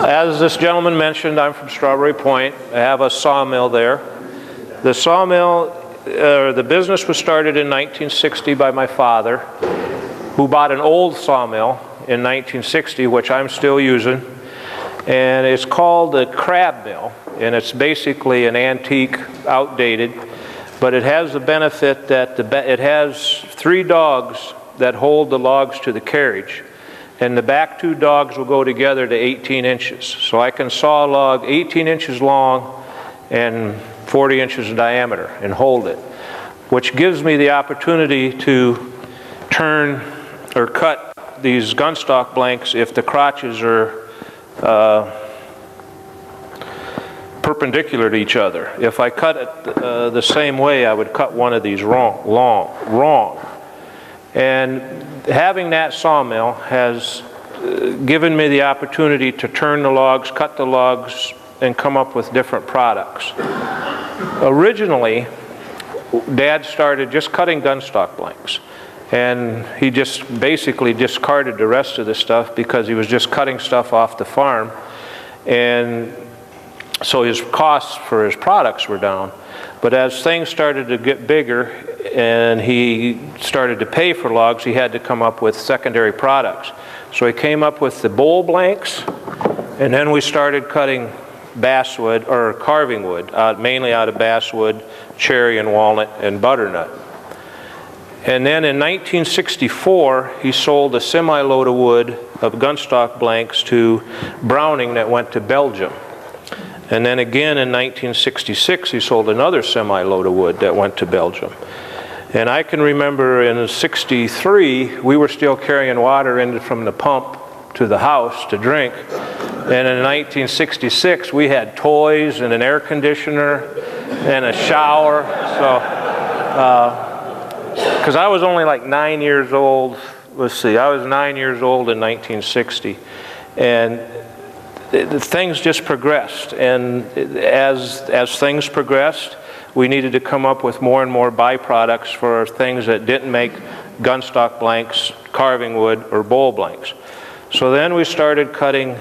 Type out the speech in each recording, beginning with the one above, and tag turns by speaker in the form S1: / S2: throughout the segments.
S1: As this gentleman mentioned, I'm from Strawberry Point. I have a sawmill there. The sawmill, the business was started in 1960 by my father, who bought an old sawmill in 1960, which I'm still using. And it's called the crab mill, and it's basically an antique, outdated, but it has the benefit that it has 3 dogs that hold the logs to the carriage. And the back 2 dogs will go together to 18 inches. So I can saw a log 18 inches long and 40 inches in diameter and hold it, which gives me the opportunity to turn or cut these gunstock blanks if the crotches are perpendicular to each other. If I cut it the same way, I would cut one of these wrong. And having that sawmill has given me the opportunity to turn the logs, cut the logs, and come up with different products. Originally, Dad started just cutting gunstock blanks. And he just basically discarded the rest of the stuff because he was just cutting stuff off the farm. And so his costs for his products were down. But as things started to get bigger and he started to pay for logs, he had to come up with secondary products. So he came up with the bowl blanks, and then we started cutting basswood or carving wood, mainly out of basswood, cherry and walnut and butternut. And then in 1964, he sold a semi-load of wood of gunstock blanks to Browning that went to Belgium. And then again in 1966, he sold another semi-load of wood that went to Belgium. And I can remember in '63, we were still carrying water in from the pump to the house to drink. And in 1966, we had toys and an air conditioner and a shower. So, because I was only like 9 years old. Let's see, I was 9 years old in 1960. And things just progressed, and as things progressed, we needed to come up with more and more byproducts for things that didn't make gunstock blanks, carving wood, or bowl blanks. So then we started cutting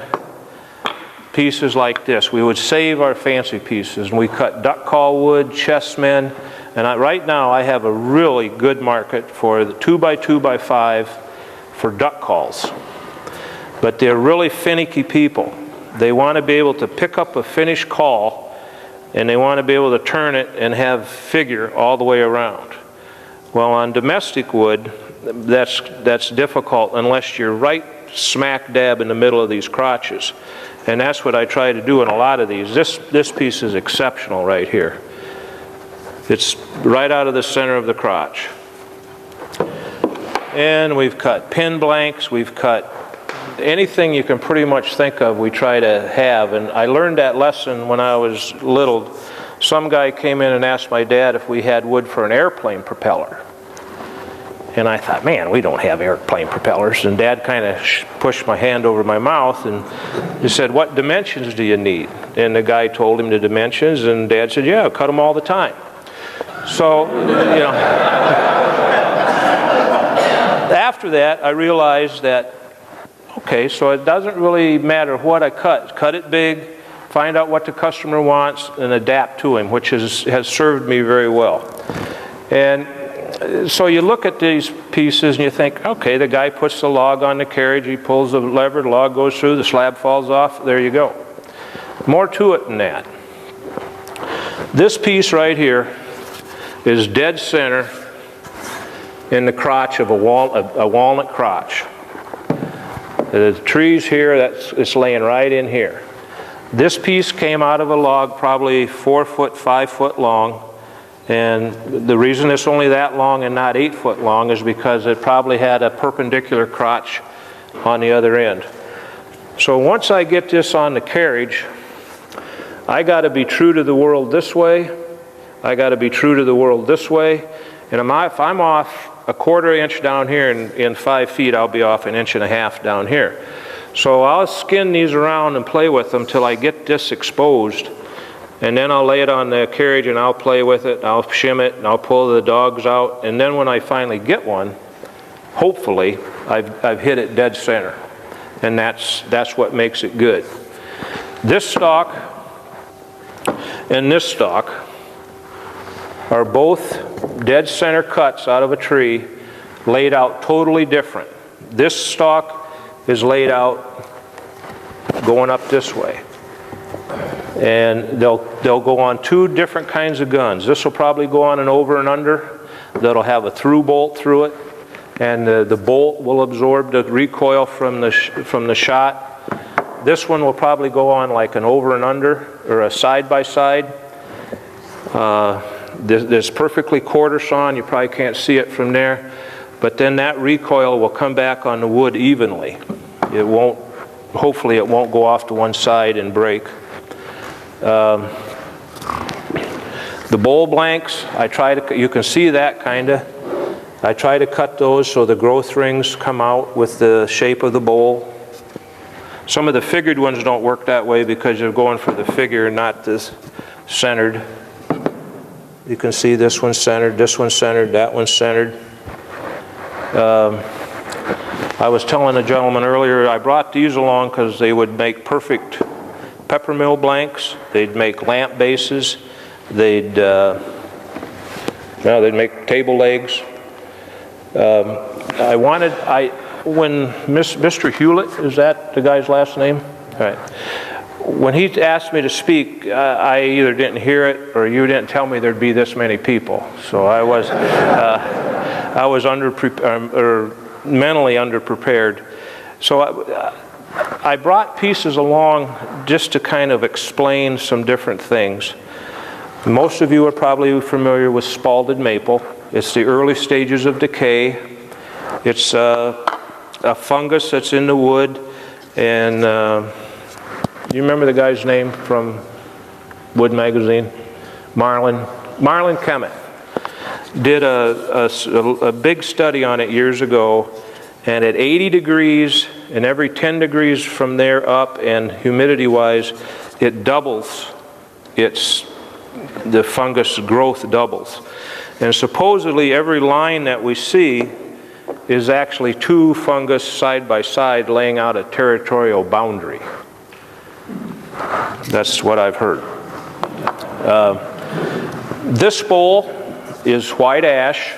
S1: pieces like this. We would save our fancy pieces, and we cut duck call wood, chessmen, and right now I have a really good market for the 2x2x5 for duck calls. But they're really finicky people. They want to be able to pick up a finished call, and they want to be able to turn it and have figure all the way around. Well, on domestic wood, that's difficult unless you're right smack dab in the middle of these crotches. And that's what I try to do in a lot of these. This piece is exceptional right here. It's right out of the center of the crotch. And we've cut pin blanks, we've cut anything you can pretty much think of, we try to have. And I learned that lesson when I was little. Some guy came in and asked my dad if we had wood for an airplane propeller. And I thought, man, we don't have airplane propellers. And Dad kind of pushed my hand over my mouth and he said, what dimensions do you need? And the guy told him the dimensions, and Dad said, yeah, cut them all the time. So, you know, after that, I realized that, okay, so it doesn't really matter what I cut. Cut it big, find out what the customer wants, and adapt to him, which has served me very well. And so you look at these pieces and you think, okay, the guy puts the log on the carriage, he pulls the lever, the log goes through, the slab falls off, there you go. More to it than that. This piece right here is dead center in the crotch of a walnut crotch. The trees here, it's laying right in here. This piece came out of a log probably 4 foot, 5 foot long. And the reason it's only that long and not 8 foot long is because it probably had a perpendicular crotch on the other end. So once I get this on the carriage, I got to be true to the world this way. I got to be true to the world this way. And if I'm off a 1/4 inch down here in 5 feet, I'll be off 1.5 inches down here. So I'll skin these around and play with them till I get this exposed. And then I'll lay it on the carriage and I'll play with it, I'll shim it, and I'll pull the dogs out. And then when I finally get one, hopefully, I've hit it dead center. And that's what makes it good. This stalk and this stalk are both dead center cuts out of a tree, laid out totally different. This stalk is laid out going up this way. And they'll go on two different kinds of guns. This will probably go on an over and under. That'll have a through bolt through it, and the bolt will absorb the recoil from the shot. This one will probably go on like an over and under, or a side by side. This perfectly quarter sawn. You probably can't see it from there, but then that recoil will come back on the wood evenly. It won't. Hopefully, it won't go off to one side and break. The bowl blanks, you can see that kind of. I try to cut those so the growth rings come out with the shape of the bowl. Some of the figured ones don't work that way because you're going for the figure, not this centered. You can see this one's centered, that one's centered. I was telling a gentleman earlier, I brought these along because they would make perfect peppermill blanks. They'd make lamp bases. They'd make table legs. When Mr. Hewlett, is that the guy's last name? All right. When he asked me to speak, I either didn't hear it or you didn't tell me there'd be this many people. So I was mentally underprepared. So I brought pieces along just to kind of explain some different things. Most of you are probably familiar with spalded maple. It's the early stages of decay. It's a fungus that's in the wood, and do you remember the guy's name from Wood Magazine? Marlin Kemet did a big study on it years ago, and at 80 degrees and every 10 degrees from there up, and humidity-wise, it doubles. The fungus growth doubles. And supposedly every line that we see is actually two fungus side by side laying out a territorial boundary. That's what I've heard. This bowl is white ash,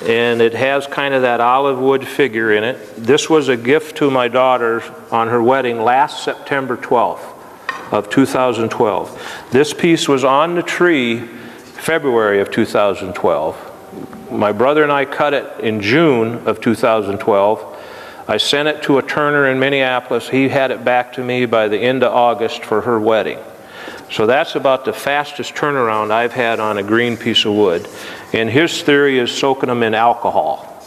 S1: and it has kind of that olive wood figure in it. This was a gift to my daughter on her wedding last September 12th of 2012. This piece was on the tree February of 2012. My brother and I cut it in June of 2012. I sent it to a turner in Minneapolis. He had it back to me by the end of August for her wedding. So that's about the fastest turnaround I've had on a green piece of wood. And his theory is soaking them in alcohol.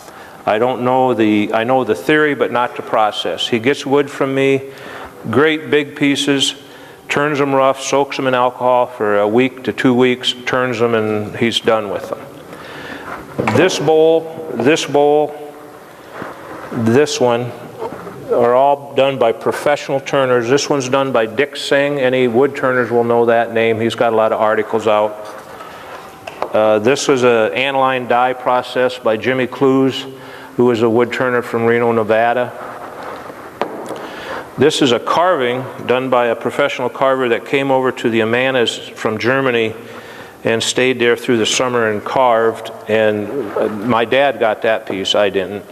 S1: I know the theory, but not the process. He gets wood from me, great big pieces, turns them rough, soaks them in alcohol for a week to 2 weeks, turns them, and he's done with them. This bowl, this one are all done by professional turners. This one's done by Dick Singh. Any wood turners will know that name. He's got a lot of articles out. This was an aniline dye process by Jimmy Clues, who was a wood turner from Reno, Nevada. This is a carving done by a professional carver that came over to the Amanas from Germany and stayed there through the summer and carved. And my dad got that piece, I didn't.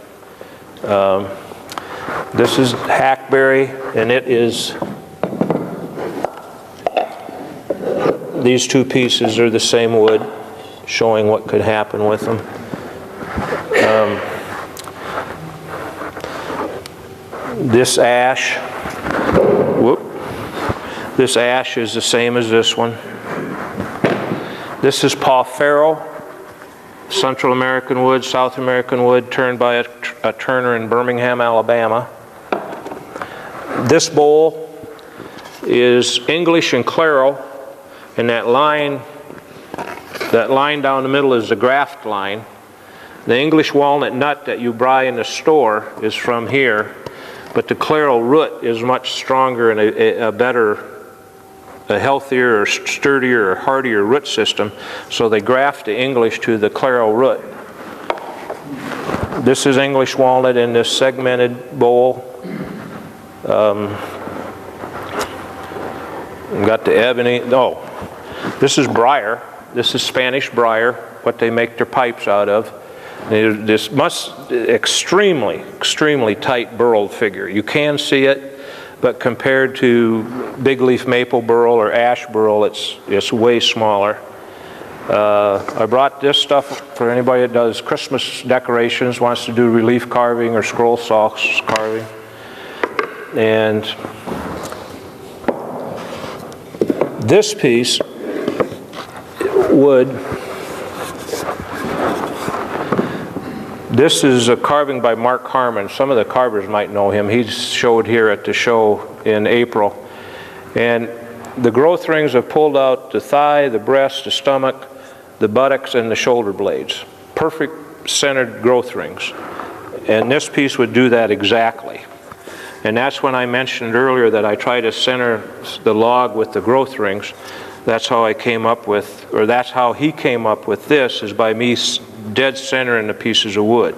S1: This is hackberry, and it is, these two pieces are the same wood, showing what could happen with them. This ash, this ash is the same as this one. This is Paw Farrow, Central American wood, South American wood, turned by a turner in Birmingham, Alabama. This bowl is English and Claro, and that line down the middle is the graft line. The English walnut nut that you buy in the store is from here, but the Claro root is much stronger and a healthier or sturdier or hardier root system, so they graft the English to the Claro root. This is English walnut in this segmented bowl. We've got the ebony. Oh, this is briar. This is Spanish briar, what they make their pipes out of. This extremely, extremely tight burled figure. You can see it, but compared to big leaf maple burl or ash burl, it's way smaller. I brought this stuff for anybody that does Christmas decorations, wants to do relief carving or scroll saw carving. And this piece wood, this is a carving by Mark Harmon. Some of the carvers might know him. He showed here at the show in April. And the growth rings have pulled out the thigh, the breast, the stomach, the buttocks, and the shoulder blades. Perfect centered growth rings. And this piece would do that exactly. And that's when I mentioned earlier that I try to center the log with the growth rings. That's how I came up with, or that's how he came up with this, is by me dead centering the pieces of wood.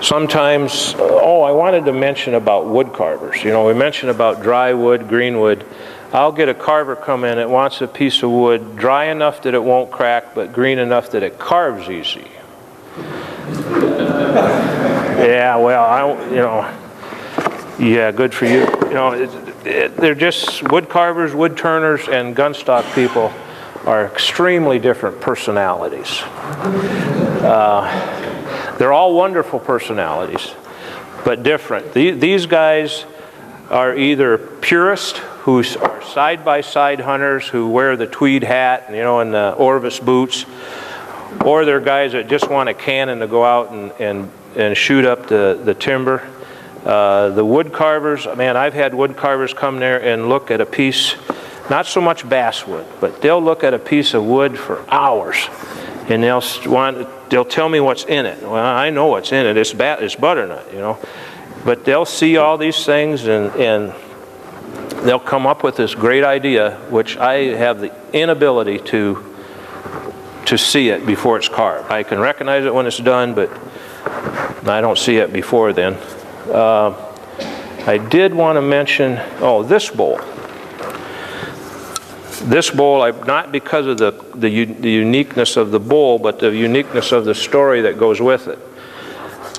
S1: Sometimes, I wanted to mention about wood carvers. You know, we mentioned about dry wood, green wood. I'll get a carver come in that wants a piece of wood dry enough that it won't crack, but green enough that it carves easy. Yeah, well, yeah, good for you. You know, they're just wood carvers, wood turners, and gunstock people are extremely different personalities. They're all wonderful personalities, but different. These guys are either purists who are side-by-side hunters who wear the tweed hat, you know, and the Orvis boots, or they're guys that just want a cannon to go out and shoot up the timber. The wood carvers, man, I've had wood carvers come there and look at a piece, not so much basswood, but they'll look at a piece of wood for hours, and they'll tell me what's in it. Well, I know what's in it. It's butternut, you know. But they'll see all these things and they'll come up with this great idea, which I have the inability to see it before it's carved. I can recognize it when it's done, but I don't see it before then. I did want to mention, this bowl. This bowl, not because of the uniqueness of the bowl, but the uniqueness of the story that goes with it.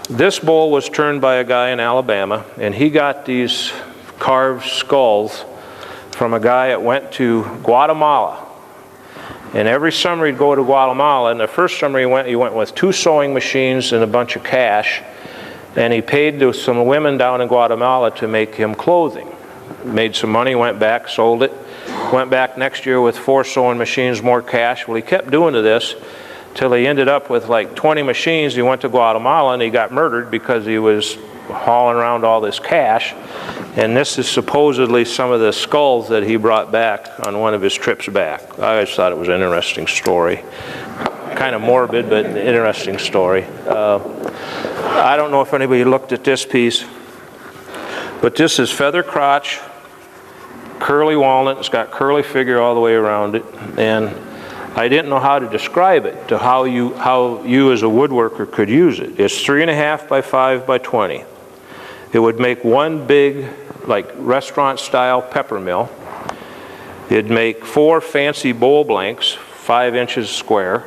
S1: This bowl was turned by a guy in Alabama, and he got these carved skulls from a guy that went to Guatemala. And every summer he'd go to Guatemala, and the first summer he went with 2 sewing machines and a bunch of cash, and he paid to some women down in Guatemala to make him clothing. Made some money, went back, sold it, went back next year with 4 sewing machines, more cash. Well, he kept doing this till he ended up with like 20 machines. He went to Guatemala and he got murdered because he was hauling around all this cash. And this is supposedly some of the skulls that he brought back on one of his trips back. I always thought it was an interesting story. Kind of morbid, but an interesting story. I don't know if anybody looked at this piece, but this is feather crotch, curly walnut. It's got curly figure all the way around it, and I didn't know how to describe it, to how you as a woodworker could use it. It's 3.5 by 5 by 20. It would make one big, like restaurant style pepper mill. It'd make 4 fancy bowl blanks, 5 inches square,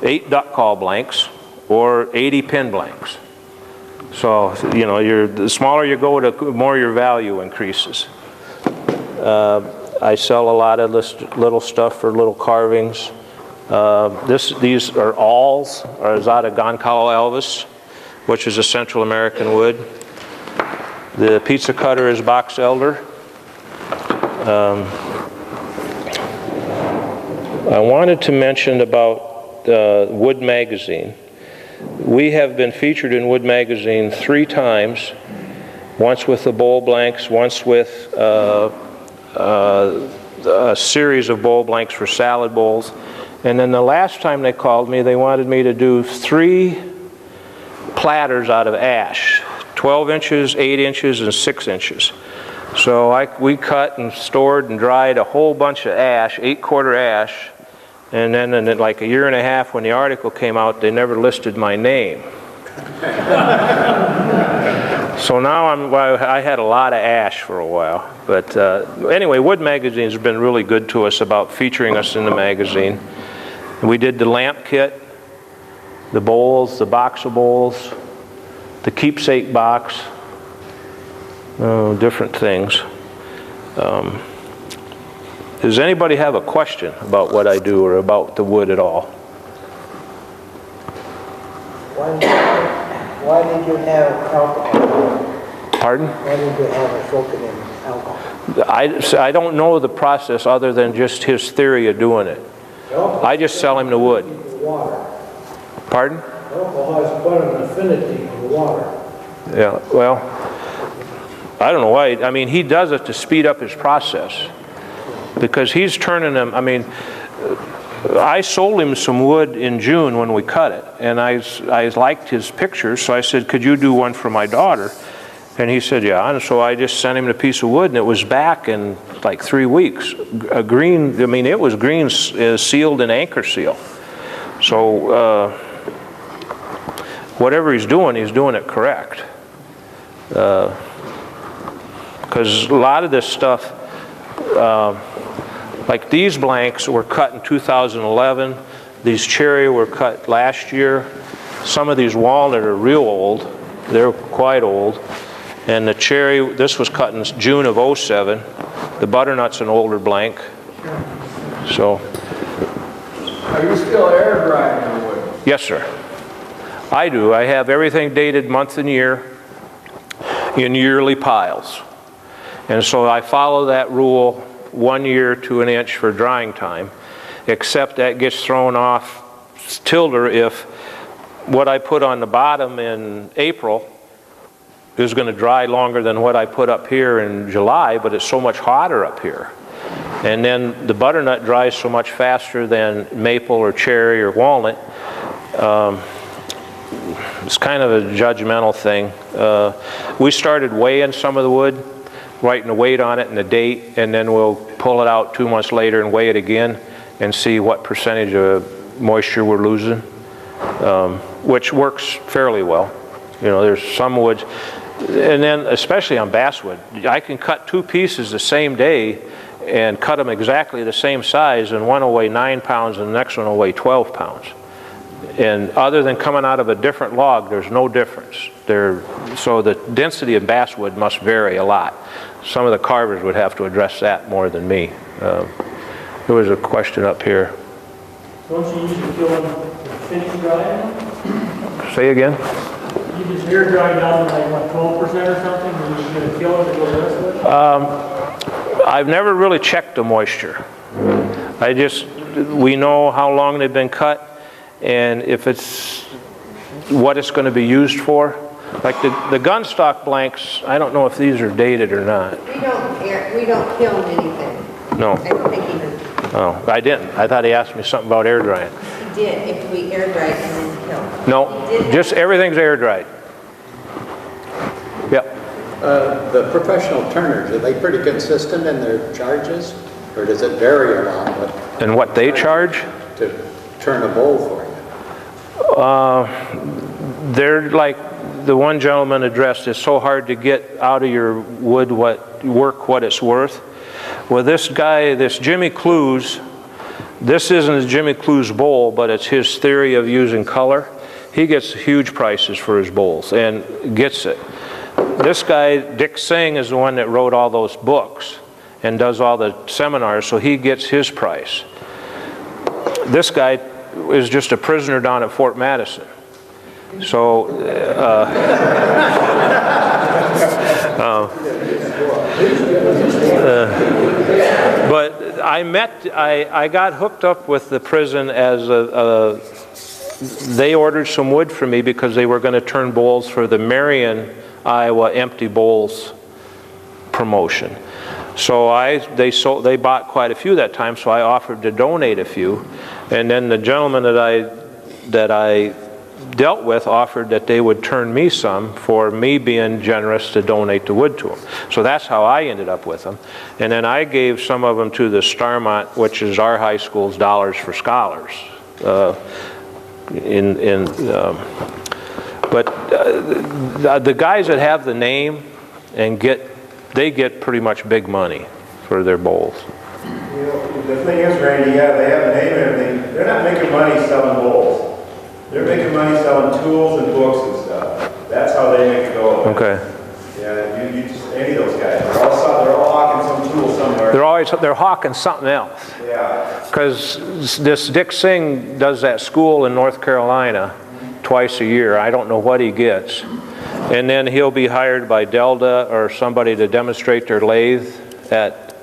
S1: 8 duck call blanks, or 80 pin blanks. So, you know, the smaller you go, the more your value increases. I sell a lot of little stuff for little carvings. These are awls, or is out of Goncalo Elvis, which is a Central American wood. The pizza cutter is box elder. I wanted to mention about Wood Magazine. We have been featured in Wood Magazine 3 times, once with the bowl blanks, once with a series of bowl blanks for salad bowls. And then the last time they called me, they wanted me to do 3 platters out of ash, 12 inches, 8 inches, and 6 inches. So we cut and stored and dried a whole bunch of ash, 8-quarter ash, and then in like a year and a half when the article came out, they never listed my name. So now well, I had a lot of ash for a while. But anyway, Wood Magazines have been really good to us about featuring us in the magazine. We did the lamp kit, the bowls, the box of bowls, the keepsake box, different things. Does anybody have a question about what I do or about the wood at all?
S2: Why did you have alcohol?
S1: Pardon?
S2: Why did you have it soaking in alcohol?
S1: I don't know the process other than just his theory of doing it. I just sell him the wood.
S2: Water.
S1: Pardon?
S2: Alcohol has quite an affinity to water.
S1: Yeah, well, I don't know why. I mean, he does it to speed up his process because he's turning them. I mean, I sold him some wood in June when we cut it, and I liked his pictures, so I said, could you do one for my daughter? And he said, yeah. And so I just sent him a piece of wood, and it was back in like 3 weeks. A green, I mean, it was green, sealed in anchor seal. So whatever he's doing it correct. Because a lot of this stuff, like these blanks were cut in 2011. These cherry were cut last year. Some of these walnut are real old. They're quite old. And the cherry, this was cut in June of '07. The butternut's an older blank. So.
S3: Are you still air drying the wood?
S1: Yes, sir. I do. I have everything dated month and year in yearly piles. And so I follow that rule 1 year to an inch for drying time, except that gets thrown off tilde if what I put on the bottom in April is going to dry longer than what I put up here in July, but it's so much hotter up here. And then the butternut dries so much faster than maple or cherry or walnut. It's kind of a judgmental thing. We started weighing some of the wood, writing the weight on it and the date, and then we'll pull it out 2 months later and weigh it again and see what percentage of moisture we're losing, which works fairly well. You know, there's some woods, and then especially on basswood, I can cut 2 pieces the same day and cut them exactly the same size, and one will weigh 9 pounds and the next one will weigh 12 pounds. And other than coming out of a different log, there's no difference. So the density of basswood must vary a lot. Some of the carvers would have to address that more than me. There was a question up here.
S2: Don't you usually kill them finish drying?
S1: Say again?
S2: You just air dry down to like what, 12% or something, and you're going to kill it and go the rest of it?
S1: I've never really checked the moisture. We know how long they've been cut, and if it's what it's going to be used for. Like the gunstock blanks, I don't know if these are dated or not.
S4: We don't kill anything.
S1: No.
S4: I don't think he did.
S1: Oh, I didn't. I thought he asked me something about air drying.
S4: He did, if we air dry and then kill.
S1: No, just everything's air dried. Yep.
S5: The professional turners, are they pretty consistent in their charges? Or does it vary a lot?
S1: And what they charge?
S5: To turn a bowl for you?
S1: They're like the one gentleman addressed, it's so hard to get out of your wood what it's worth. Well, this guy, this Jimmy Clues, this isn't a Jimmy Clues bowl, but it's his theory of using color. He gets huge prices for his bowls and gets it. This guy, Dick Singh, is the one that wrote all those books and does all the seminars, so he gets his price. This guy is just a prisoner down at Fort Madison. So, but I got hooked up with the prison as they ordered some wood for me because they were going to turn bowls for the Marion, Iowa Empty Bowls promotion. So they bought quite a few that time, so I offered to donate a few. And then the gentleman that I dealt with offered that they would turn me some for me being generous to donate the wood to them. So that's how I ended up with them. And then I gave some of them to the Starmont, which is our high school's Dollars for Scholars. But the guys that have the name and they get pretty much big money for their bowls.
S6: You know, the thing is, Randy, yeah, they have a name and everything. They're not making money selling bowls. They're making money selling tools and books and stuff. That's how they make a go of it.
S1: Okay.
S6: Yeah, you just, any of those guys. They're all hawking some tool somewhere.
S1: They're hawking something else.
S6: Yeah.
S1: Because this Dick Singh does that school in North Carolina twice a year. I don't know what he gets. And then he'll be hired by Delta or somebody to demonstrate their lathe at...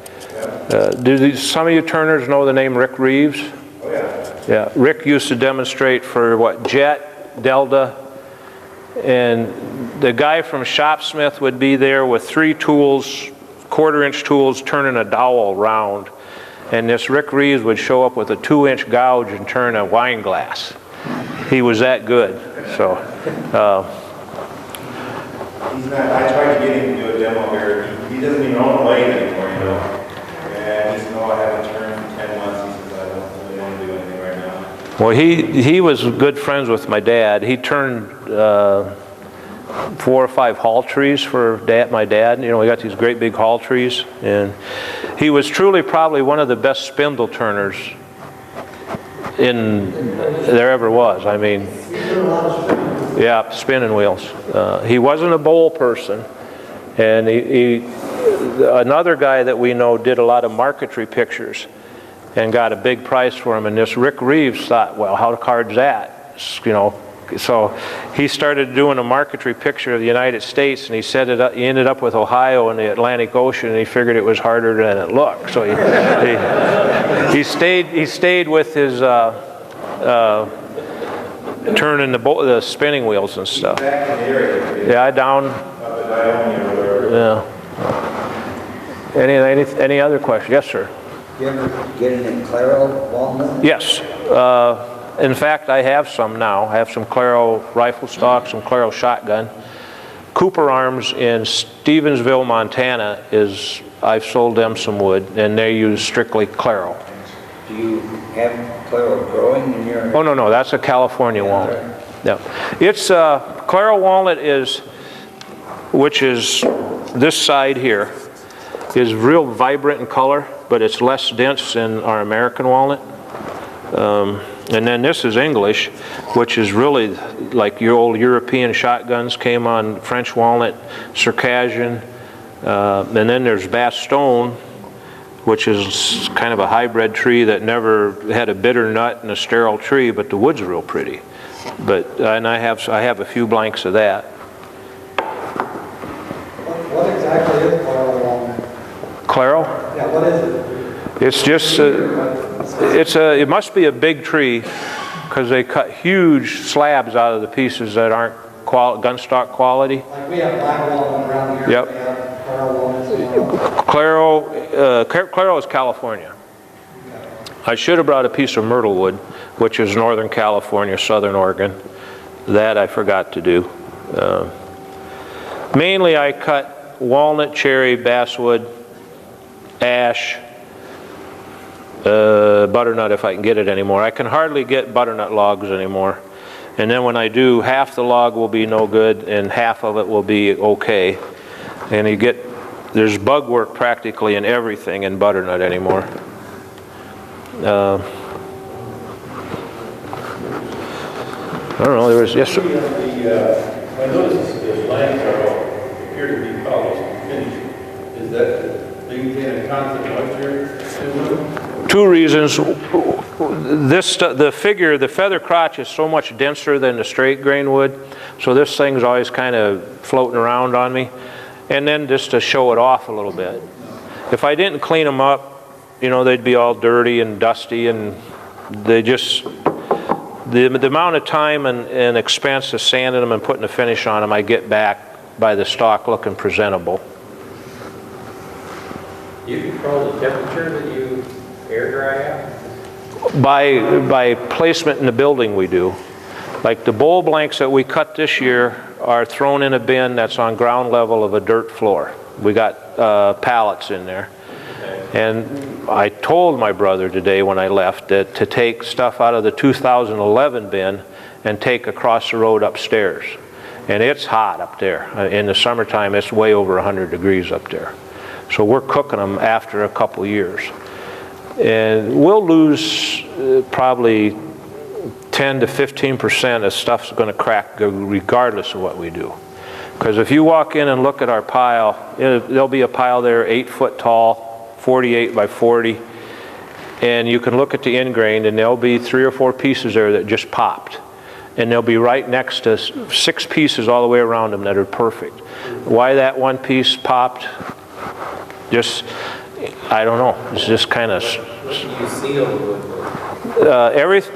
S1: do some of you turners know the name Rick Reeves?
S6: Oh, yeah.
S1: Yeah, Rick used to demonstrate for what, Jet, Delta, and the guy from Shopsmith would be there with 3 tools, quarter-inch tools, turning a dowel round. And this Rick Reeves would show up with a 2-inch gouge and turn a wine glass. He was that good. So,
S6: He's not, I tried to get him to do a demo here. He doesn't even own a lathe anymore, you know. And he said, no, I haven't turned for 10 months. He says, I don't really want to do anything right now.
S1: well, he was good friends with my dad. He turned 4 or 5 hall trees for my dad. You know, we got these great big hall trees. And he was truly probably one of the best spindle turners there ever was. I mean, yeah, spinning wheels. He wasn't a bowl person, and another guy that we know did a lot of marquetry pictures and got a big price for him. And this Rick Reeves thought, well, how hard's that? You know, so he started doing a marquetry picture of the United States, and he set it up. He ended up with Ohio and the Atlantic Ocean, and he figured it was harder than it looked. So he stayed with his turning the spinning wheels and stuff.
S6: Back in the area.
S1: Yeah, down. Yeah. Any other questions? Yes, sir.
S7: You ever get any Claro walnut?
S1: Yes. In fact, I have some now. I have some Claro rifle stock, some Claro shotgun. Cooper Arms in Stevensville, Montana I've sold them some wood, and they use strictly Claro.
S7: Do you have Claro growing in your...
S1: Oh, no, that's a California walnut. Yeah. It's, Claro walnut which is this side here, is real vibrant in color, but it's less dense than our American walnut. And then this is English, which is really like your old European shotguns came on French walnut, Circassian, and then there's Bastogne, which is kind of a hybrid tree that never had a bitter nut and a sterile tree, but the wood's real pretty. And I have a few blanks of that.
S8: What exactly is Claro walnut?
S1: Claro?
S8: Yeah, what is it?
S1: It's just, it must be a big tree because they cut huge slabs out of the pieces that aren't gun stock quality.
S8: Like we have black walnut around here.
S1: Yep.
S8: We have Claro walnuts.
S1: Claro is California. I should have brought a piece of myrtle wood, which is Northern California, Southern Oregon. That I forgot to do. Mainly I cut walnut, cherry, basswood, ash, butternut if I can get it anymore. I can hardly get butternut logs anymore. And then when I do, half the log will be no good and half of it will be okay. And there's bug work practically in everything in butternut anymore. I don't know, yes sir?
S9: I noticed the blanks appear to be polished and finished. Is that maintain a constant moisture?
S1: 2 reasons. The feather crotch is so much denser than the straight grain wood, so this thing's always kind of floating around on me. And then just to show it off a little bit. If I didn't clean them up, you know, they'd be all dirty and dusty, and they just, the amount of time and expense of sanding them and putting a finish on them, I get back by the stock looking presentable.
S10: Do you control the temperature that you air dry at?
S1: By placement in the building we do. Like the bowl blanks that we cut this year are thrown in a bin that's on ground level of a dirt floor. We got pallets in there. And I told my brother today when I left that to take stuff out of the 2011 bin and take across the road upstairs. And it's hot up there. In the summertime, it's way over 100 degrees up there. So we're cooking them after a couple years. And we'll lose probably 10 to 15% of stuff's going to crack regardless of what we do. Because if you walk in and look at our pile, there'll be a pile there 8 foot tall, 48 by 40, and you can look at the ingrain and there'll be 3 or 4 pieces there that just popped. And they'll be right next to 6 pieces all the way around them that are perfect. Why that one piece popped, just, I don't know. It's just kind of...
S10: You seal the woodwork.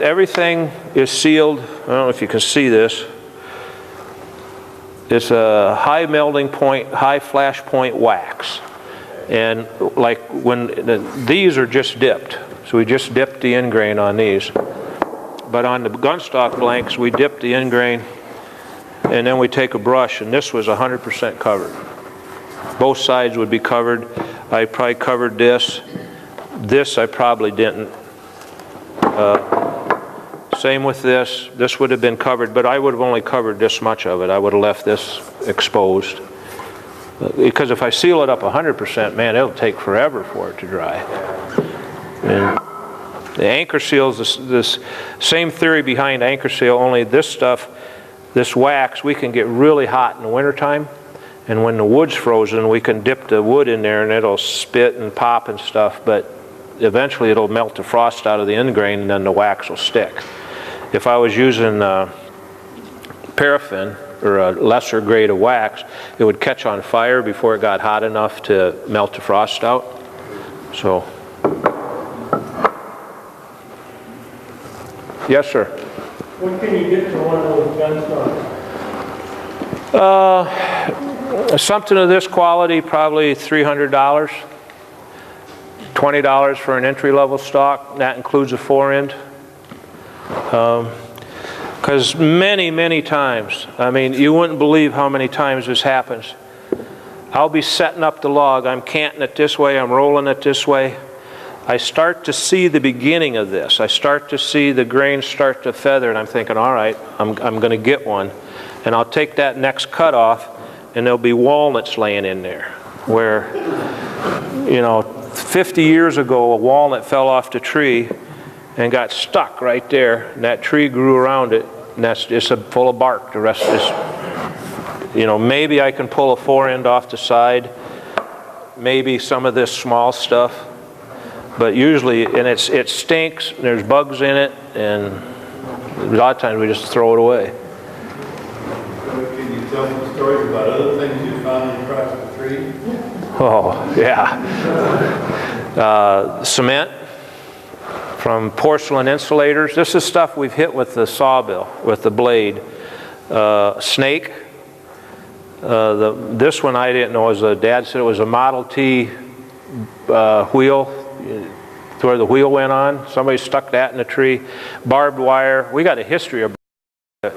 S1: Everything is sealed. I don't know if you can see this. It's a high melting point, high flash point wax. And like these are just dipped. So we just dipped the ingrain on these. But on the gunstock blanks, we dip the ingrain and then we take a brush, and this was 100% covered. Both sides would be covered. I probably covered this. This I probably didn't. Same with this. This would have been covered, but I would have only covered this much of it. I would have left this exposed. Because if I seal it up 100%, man, it'll take forever for it to dry. And the anchor seals, this same theory behind anchor seal, only this stuff, this wax, we can get really hot in the wintertime. And when the wood's frozen, we can dip the wood in there and it'll spit and pop and stuff, but eventually it'll melt the frost out of the ingrain and then the wax will stick. If I was using paraffin or a lesser grade of wax, it would catch on fire before it got hot enough to melt the frost out. So, yes, sir.
S2: What can you get for one of those gun stocks?
S1: Something of this quality, probably $300. $20 for an entry-level stock. That includes a 4-end. Because many times, I mean, you wouldn't believe how many times this happens. I'll be setting up the log. I'm canting it this way. I'm rolling it this way. I start to see the beginning of this. I start to see the grains start to feather, and I'm thinking, all right, I'm going to get one. And I'll take that next cut off, and there'll be walnuts laying in there. Where, you know, 50 years ago, a walnut fell off the tree and got stuck right there, and that tree grew around it, and that's just full of bark. The rest is, you know, maybe I can pull a 4-end off the side, maybe some of this small stuff, but usually, and it stinks, and there's bugs in it, and a lot of times we just throw it away.
S9: Can you tell some stories about other things you found across the tree?
S1: Oh, yeah. Cement from porcelain insulators. This is stuff we've hit with the sawbill, with the blade. Snake. This one I didn't know. Dad said it was a Model T wheel, where the wheel went on. Somebody stuck that in a tree. Barbed wire. We got a history of,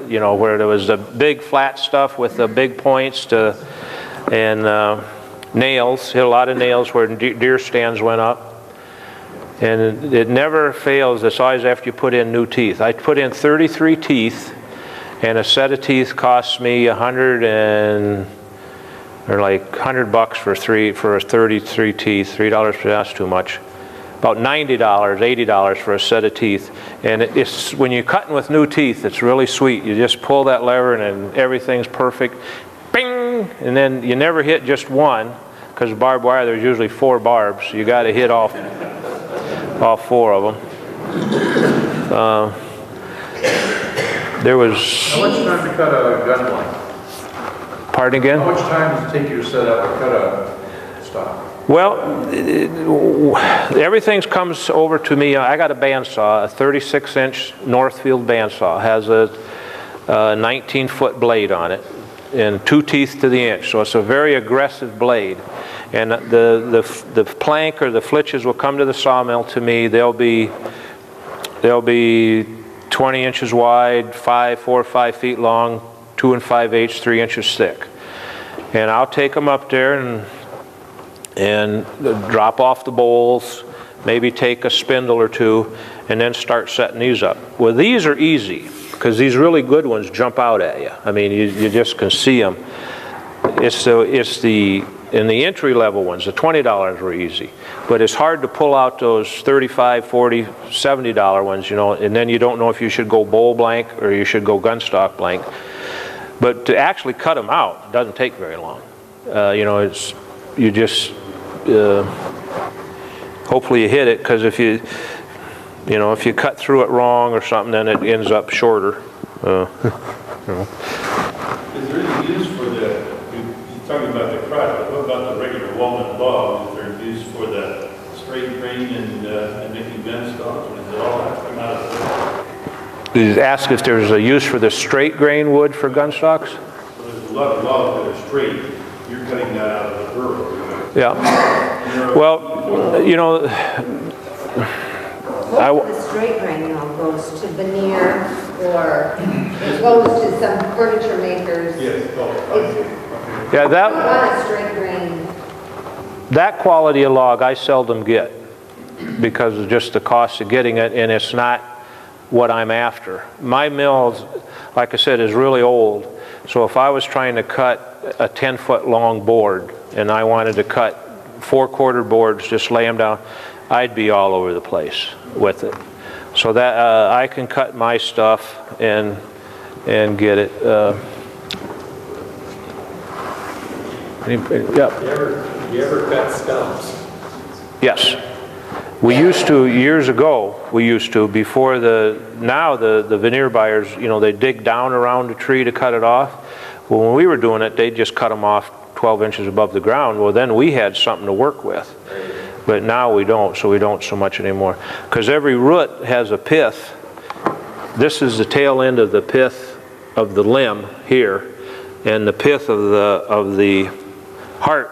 S1: you know, where there was the big flat stuff with the big points and nails. Hit a lot of nails where deer stands went up. And it never fails. It's always after you put in new teeth. I put in 33 teeth, and a set of teeth cost me $100 for 33 teeth. $3, that's too much. About $90, $80 for a set of teeth. And it's when you're cutting with new teeth, it's really sweet. You just pull that lever and everything's perfect. Bing! And then you never hit just one, because barbed wire, there's usually 4 barbs. You got to hit all 4 of them. There was...
S11: How much time to cut a gun blank?
S1: Pardon again?
S11: How much time does it take you to set up and cut a stock?
S1: Well, everything comes over to me. I got a bandsaw, a 36-inch Northfield bandsaw. It has a 19-foot blade on it and 2 teeth to the inch. So it's a very aggressive blade. And the plank or the flitches will come to the sawmill to me. They'll be 20 inches wide, 4 or 5 feet long, 2 5/8, 3 inches thick. And I'll take them up there and drop off the bowls, maybe take a spindle or 2, and then start setting these up. Well, these are easy. because these really good ones jump out at you. I mean, you just can see them. In the entry-level ones, the $20 were easy. But it's hard to pull out those $35, $40, $70 ones, you know, and then you don't know if you should go bowl blank or you should go gunstock blank. But to actually cut them out doesn't take very long. You know, you just, hopefully you hit it, because if you cut through it wrong or something, then it ends up shorter. You know.
S9: Is there any use for you're talking about the crotch, but what about the regular walnut log? Is there use for the straight grain and making gun stocks? Or does it all have to come out of the
S1: You ask if there's a use for the straight grain wood for gun stocks?
S9: So there's a lot of logs that are straight. You're cutting that out of the burl.
S1: Yeah. Well, you know,
S4: Most of the straight grain, you know, goes to veneer, or it goes to some furniture makers.
S9: Yes.
S1: yeah,
S4: I want a straight grain.
S1: that quality of log I seldom get because of just the cost of getting it, and it's not what I'm after. My mill, like I said, is really old, so if I was trying to cut a 10-foot long board and I wanted to cut 4/4 boards, just lay them down, I'd be all over the place with it. So that I can cut my stuff and get it. Yeah.
S10: You ever cut stumps?
S1: Yes. We used to, years ago, before now the veneer buyers, you know, they dig down around the tree to cut it off. Well, when we were doing it, they'd just cut them off 12 inches above the ground. Well, then we had something to work with. But now we don't, so we don't so much anymore. Because every root has a pith. This is the tail end of the pith of the limb here, and the pith of the heart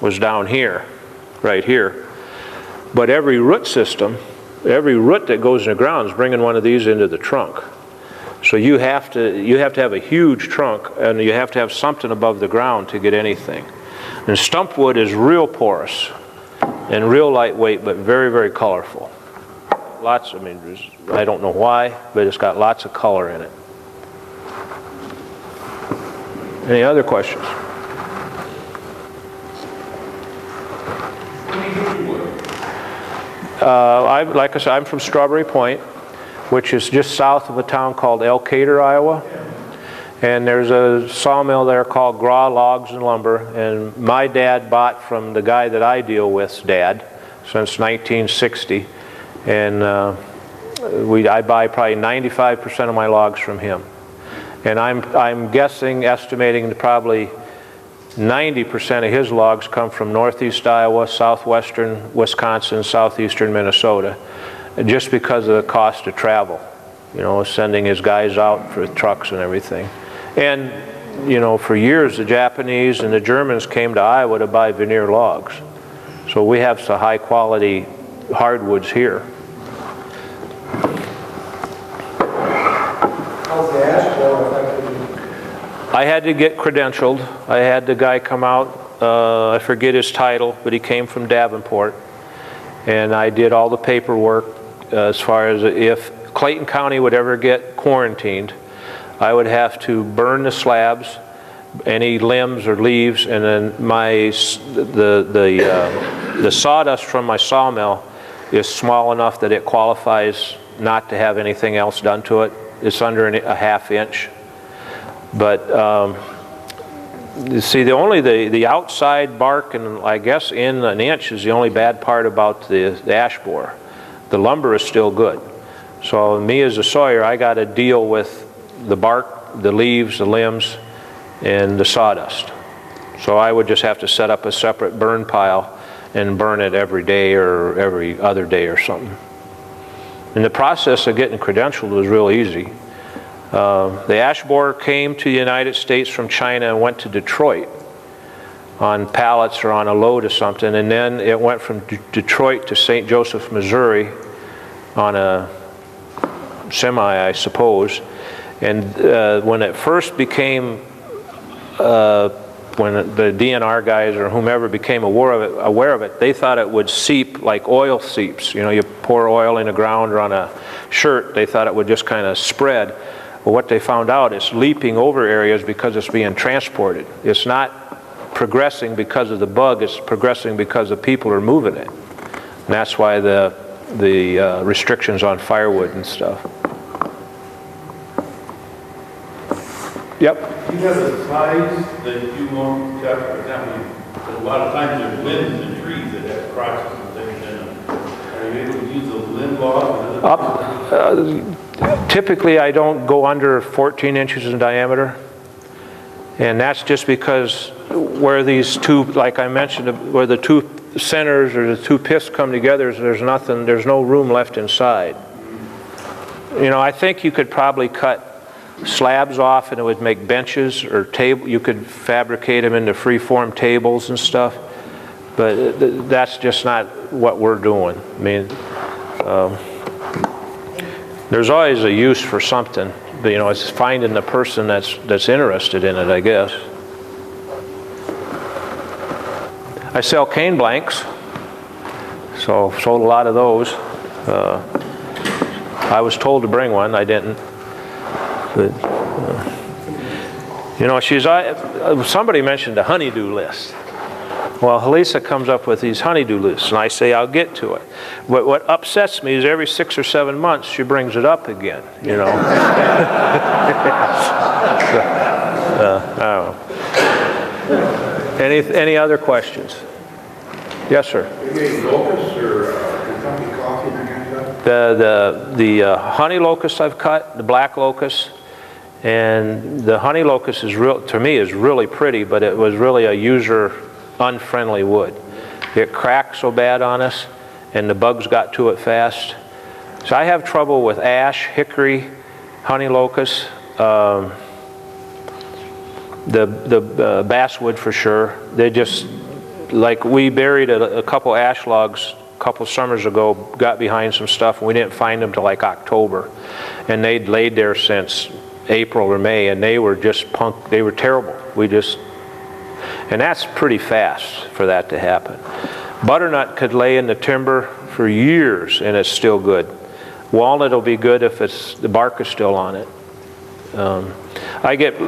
S1: was down here, right here. But every root system, every root that goes in the ground is bringing one of these into the trunk. So you have to have a huge trunk, and you have to have something above the ground to get anything. And stump wood is real porous and real lightweight, but very, very colorful. Lots, I mean, I don't know why, but it's got lots of color in it. Any other questions? Like I said, I'm from Strawberry Point, which is just south of a town called Cedar, Iowa. And there's a sawmill there called Graw Logs and Lumber, and my dad bought from the guy that I deal with's dad since 1960, and I buy probably 95% of my logs from him. And I'm estimating that probably 90% of his logs come from northeast Iowa, southwestern Wisconsin, southeastern Minnesota, just because of the cost of travel, you know, sending his guys out for trucks and everything. And, you know, for years the Japanese and the Germans came to Iowa to buy veneer logs. So we have some high quality hardwoods here.
S8: How's the ash borer affected you?
S1: I had to get credentialed. I had the guy come out, I forget his title, but he came from Davenport. And I did all the paperwork as far as if Clayton County would ever get quarantined, I would have to burn the slabs, any limbs or leaves, and then the sawdust from my sawmill is small enough that it qualifies not to have anything else done to it. It's under a ½ inch. But you see, the outside bark, and I guess in an inch, is the only bad part about the ash borer. The lumber is still good. So me as a sawyer, I got to deal with the bark, the leaves, the limbs, and the sawdust. So I would just have to set up a separate burn pile and burn it every day or every other day or something. And the process of getting credentialed was real easy. The ash borer came to the United States from China and went to Detroit on pallets or on a load or something, and then it went from Detroit to St. Joseph, Missouri on a semi, I suppose. And when it first became, when the DNR guys or whomever became aware of it, they thought it would seep like oil seeps. You know, you pour oil in the ground or on a shirt, they thought it would just kind of spread. Well, what they found out, it's leaping over areas because it's being transported. It's not progressing because of the bug, it's progressing because the people are moving it. And that's why the restrictions on firewood and stuff. Yep.
S9: You have a size that you won't cut, for example, a lot of times there's limbs and trees that have crotches and things in them. Are you able to use a limb log?
S1: Typically, I don't go under 14 inches in diameter. And that's just because where these two, like I mentioned, where the two centers or the two piths come together, there's no room left inside. You know, I think you could probably cut slabs off and it would make benches or table. You could fabricate them into free-form tables and stuff, but that's just not what we're doing. I mean, there's always a use for something, but you know, it's finding the person that's interested in it, I guess. I sell cane blanks, so sold a lot of those. I was told to bring one, I didn't. But, you know, somebody mentioned a honeydew list. Well, Halisa comes up with these honeydew lists, and I say I'll get to it. What upsets me is every 6 or 7 months she brings it up again, you know. I don't know. Any other questions? Yes, sir.
S11: Are you getting locusts or Kentucky coffee and that kind of stuff?
S1: The honey locust I've cut, the black locust, and the honey locust is to me is really pretty, but it was really a user unfriendly wood. It cracked so bad on us, and the bugs got to it fast. So I have trouble with ash, hickory, honey locust, the basswood for sure. They just, like we buried a couple ash logs a couple summers ago, got behind some stuff, and we didn't find them till like October. And they'd laid there since April or May, and they were just they were terrible. And that's pretty fast for that to happen. Butternut could lay in the timber for years and it's still good. Walnut will be good if the bark is still on it. I get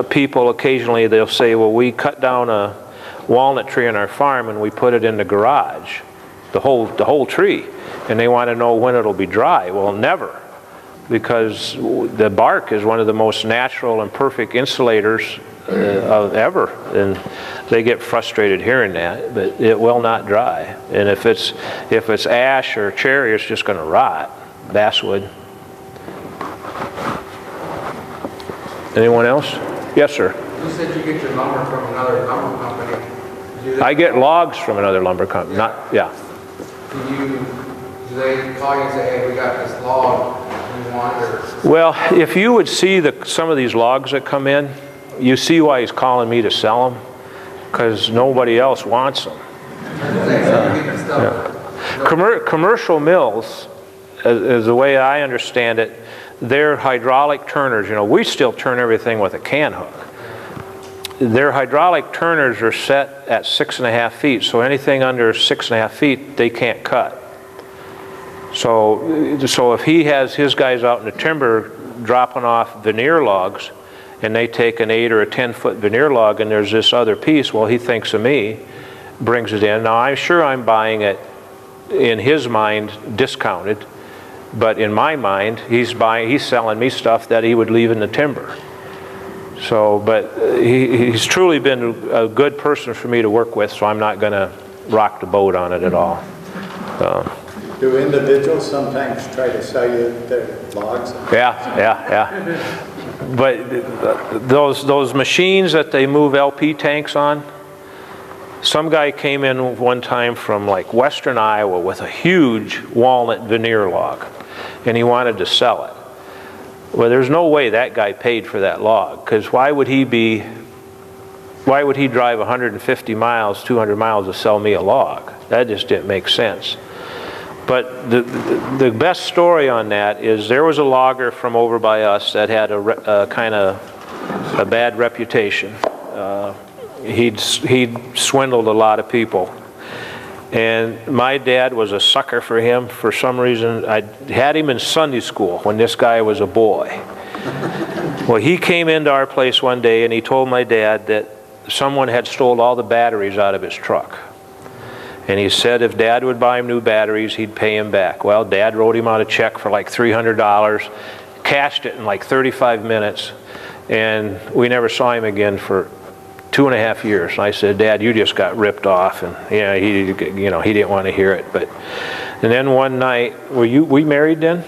S1: people occasionally, they'll say, well, we cut down a walnut tree on our farm and we put it in the garage, the whole tree, and they want to know when it'll be dry. Well, never, because the bark is one of the most natural and perfect insulators ever, and they get frustrated hearing that, but it will not dry. And if it's ash or cherry, it's just going to rot. Basswood. Anyone else? Yes, sir.
S8: You said you get your lumber from another lumber company.
S1: I get logs from another lumber company. Do
S8: they call you and say, hey, we got this log, you want it? Or?
S1: Well, if you would see some of these logs that come in, you see why he's calling me to sell them, because nobody else wants them. Commercial mills, as the way I understand it, they're hydraulic turners. You know, we still turn everything with a can hook. Their hydraulic turners are set at 6.5 feet, so anything under 6.5 feet, they can't cut. So if he has his guys out in the timber dropping off veneer logs, and they take an 8 or a 10-foot veneer log, and there's this other piece, well, he thinks of me, brings it in. Now, I'm sure I'm buying it, in his mind, discounted, but in my mind, he's selling me stuff that he would leave in the timber. So, but he's truly been a good person for me to work with, so I'm not going to rock the boat on it at all.
S5: Do individuals sometimes try to sell you their logs?
S1: Yeah. But those machines that they move LP tanks on, some guy came in one time from like western Iowa with a huge walnut veneer log, and he wanted to sell it. Well, there's no way that guy paid for that log, because why would he drive 150 miles, 200 miles to sell me a log? That just didn't make sense. But the best story on that is there was a logger from over by us that had a kind of a bad reputation. He'd swindled a lot of people. And my dad was a sucker for him for some reason. I had him in Sunday school when this guy was a boy. Well, he came into our place one day and he told my dad that someone had stole all the batteries out of his truck. And he said if Dad would buy him new batteries, he'd pay him back. Well, Dad wrote him out a check for like $300, cashed it in like 35 minutes, and we never saw him again for 2.5 years. And I said, Dad, you just got ripped off. And yeah, he didn't want to hear it. And then one night, we married then?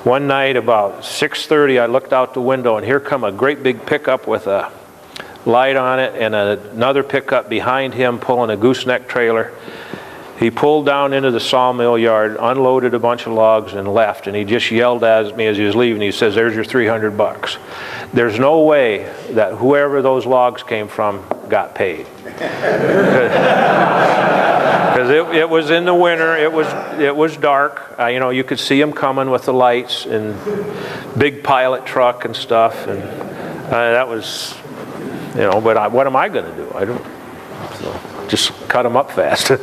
S1: One night about 6:30, I looked out the window and here come a great big pickup with a light on it and another pickup behind him pulling a gooseneck trailer. He pulled down into the sawmill yard, unloaded a bunch of logs and left, and he just yelled at me as he was leaving. He says, there's your $300. There's no way that whoever those logs came from got paid. Because it was in the winter, it was dark. You could see him coming with the lights and big pilot truck and stuff, and that was, but what am I going to do? I don't, so just cut them up fast.
S9: You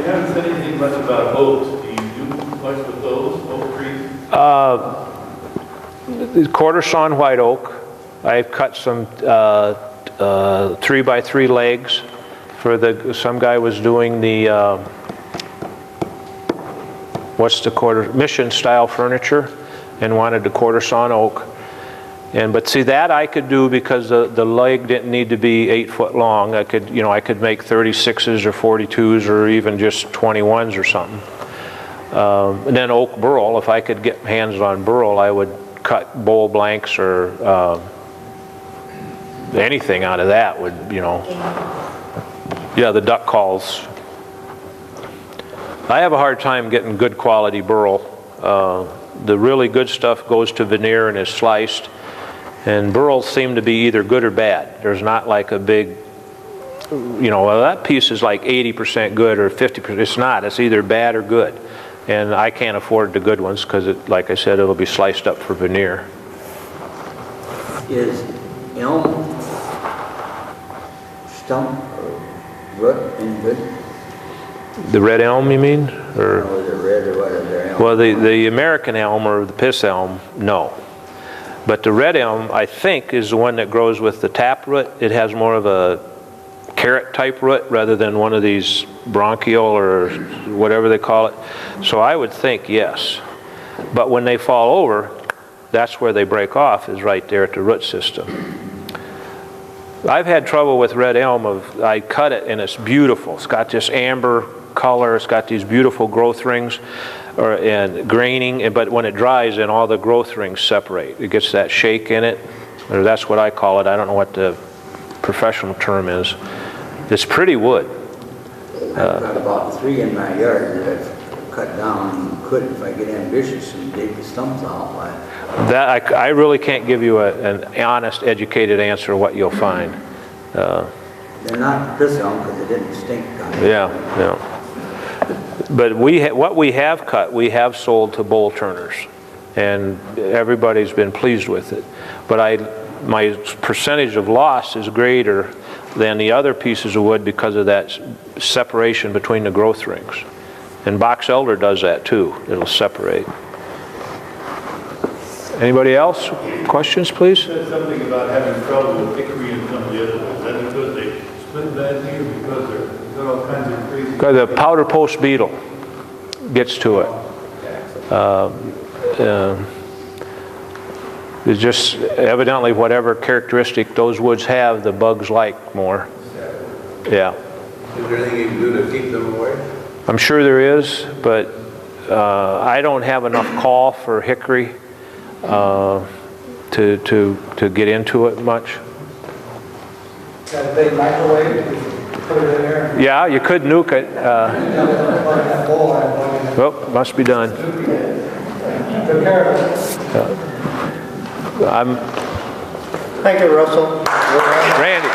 S9: haven't said anything much about oaks. Do you do much with those, oak trees?
S1: Quarter sawn white oak. I've cut some 3x3 legs for some guy was doing the mission style furniture and wanted the quarter sawn oak. But see, that I could do because the leg didn't need to be 8 foot long. I could make 36s or 42s or even just 21s or something. And then oak burl, if I could get hands on burl, I would cut bowl blanks or anything out of that would, yeah, the duck calls. I have a hard time getting good quality burl. The really good stuff goes to veneer and is sliced. And burls seem to be either good or bad. There's not like a big, well, that piece is like 80% good or 50%. It's not. It's either bad or good. And I can't afford the good ones because, like I said, it'll be sliced up for veneer.
S7: Is elm stump or root any good?
S1: The red elm, you mean? Or
S7: the red or what is their elm?
S1: Well, the American elm or the piss elm, no. But the red elm, I think, is the one that grows with the taproot. It has more of a carrot type root rather than one of these bronchial or whatever they call it. So I would think yes. But when they fall over, that's where they break off, is right there at the root system. I've had trouble with red elm. I cut it and it's beautiful. It's got this amber color. It's got these beautiful growth rings and graining. But when it dries, then all the growth rings separate. It gets that shake in it, or that's what I call it. I don't know what the professional term is. It's pretty wood.
S7: I've got about 3 in my yard that I've cut down and could, if I get ambitious, and dig the stumps out.
S1: That I really can't give you an honest, educated answer what you'll find.
S7: They're not piss elm because they didn't stink.
S1: Yeah. But what we have cut, we have sold to bowl turners, and everybody's been pleased with it. But my percentage of loss is greater than the other pieces of wood because of that separation between the growth rings. And box elder does that too. It'll separate. Anybody else? Questions, please?
S9: You said something about having trouble with hickory and some of the other ones. Is that because they split badly or because they've got all kinds of crazy...
S1: The powder post beetle gets to it. It's just evidently whatever characteristic those woods have, the bugs like more. Yeah.
S11: Is there anything you can do to keep them away?
S1: I'm sure there is, but I don't have enough call for hickory to get into it much.
S8: Got a big microwave, put it in there.
S1: Yeah, you could nuke it. Oh, must be done.
S8: Took care of it.
S1: Thank you, Russell.
S5: Randy.